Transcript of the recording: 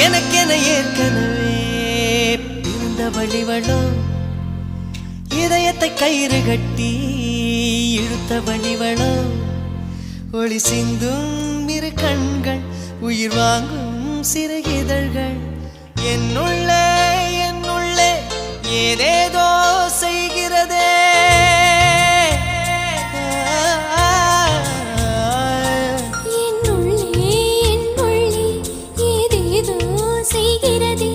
எனக்கென ஏற்கனவே பிறந்த வழிவளோ இதயத்தை கயிறு கட்டி இழுத்த வழிவளோ ஒளி சிந்தும் இரு கண்கள் உயிர் வாங்கும் சிறு இதழ்கள் என்னுள்ளே ஏதேதோ செய்கிறதே என்னுள்ளே ஏதேதோ செய்கிறதே